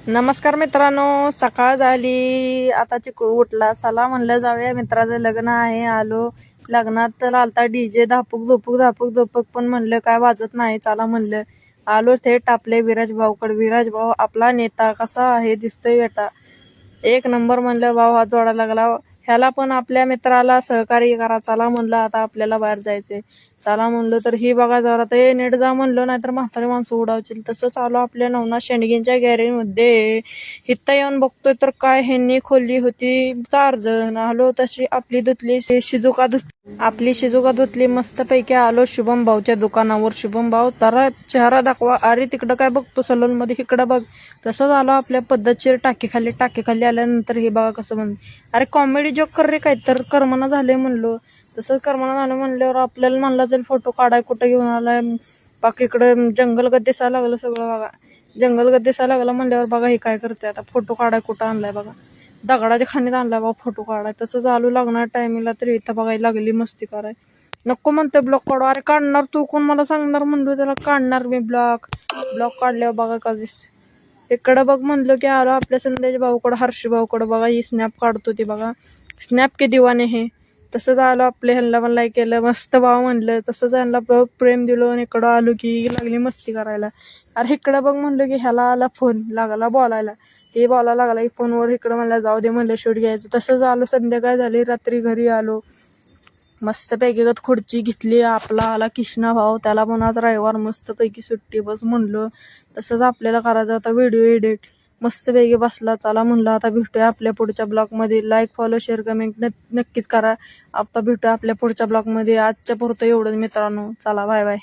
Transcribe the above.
नमस्कार मित्रांनो, सकाळ झाली, आता चिकू उठला. चला म्हणलं जाऊया, मित्राचं लग्न आहे. आलो लग्नात तर आलता डीजे, धापूक धुपूक धापूक धुपूक, पण म्हणलं काय वाजत नाही. चला म्हणलं आलो थेट आपले विराज भाऊकडे. विराज भाऊ आपला नेता कसा आहे दिसतोय बेटा, एक नंबर म्हणलं. भाऊ हात जोडा लागला. ह्याला पण आपल्या मित्राला सहकार्य करा. चला म्हणलं आता आपल्याला बाहेर जायचंय. चला म्हणलं तर ही बघा जरा ते नेट जा म्हणलं, नाहीतर म्हातारी माणसं उडावतील. तसं चालू आपल्या नवनाथ शेंडगेंच्या गॅरेजमध्ये. इथं येऊन बघतोय तर काय ह्यांनी खोलली होती 4 जण. आलो तशी आपली धुतली आपली शिजुका धुतली मस्तपैकी. आलो शुभम भाऊच्या दुकानावर. शुभम भाऊ तारा चेहरा दाखवा. अरे तिकडं काय बघतो सलून मध्ये, इकडं बघ. तसंच आलो आपल्या पद्धतशीर टाकी खाली आल्यानंतर हे बघा कसं अरे कॉमेडी जोक कर रे, काय तर कर्मना झाले म्हणलो. तसंच कर्मना झालं म्हणल्यावर आपल्याला म्हणला जाईल फोटो काढाय. कुठं घेऊन आलाय बाकी, इकडं जंगलगत दिसायला लागलं सगळं बघा. जंगलगत दिसायला लागलं म्हणल्यावर बघा हे काय करते आता. फोटो काढाय कुठं आणलाय बघा, दगडाच्या खाणीत आणलाय बघा फोटो काढाय. तसं चालू लागणार टायमिंगला तरी इथं बघायला लागली मस्ती कराय. नको म्हणते ब्लॉक काढू. अरे काढणार तू, कोण मला सांगणार म्हणलो त्याला. काढणार मी ब्लॉक काढल्यावर बघा का दिसते. इकडं बघ म्हणलं की आलो आपल्या संदेश भाऊकडं, हर्ष भाऊकडं. बघा ही स्नॅप काढतो ती बघा. स्नॅप के दिवाने हे. तसंच आलो आपल्या ह्यांना पण लाईक केलं, मस्त भाव म्हणलं. तसंच ह्यांना प्रेम दिलो आणि इकडं आलो की लागली मस्ती करायला. अरे इकडं बघ म्हणलं की ह्याला आला फोन, लागला बोलायला. हे बोलायला लागला फोनवर. इकडं म्हणलं जाऊ दे म्हणलं शूट घ्यायचं. तसंच आलो, संध्याकाळ झाली, रात्री घरी आलो. मस्तपैकी खुर्ची घेतली. आपला आला कृष्णा भाऊ, त्याला पण आज रविवार मस्तपैकी सुट्टी, बस म्हणलं. तसंच आपल्याला करायचं होता व्हिडिओ एडिट. मस्तपैकी बसला. चला म्हणलं आता भेटूया आपल्या पुढच्या ब्लॉगमध्ये. लाईक फॉलो शेअर कमेंट नक्कीच करा. आता भेटूया आपल्या पुढच्या ब्लॉगमध्ये. आजच्या पुरतं एवढंच मित्रांनो. चला बाय बाय.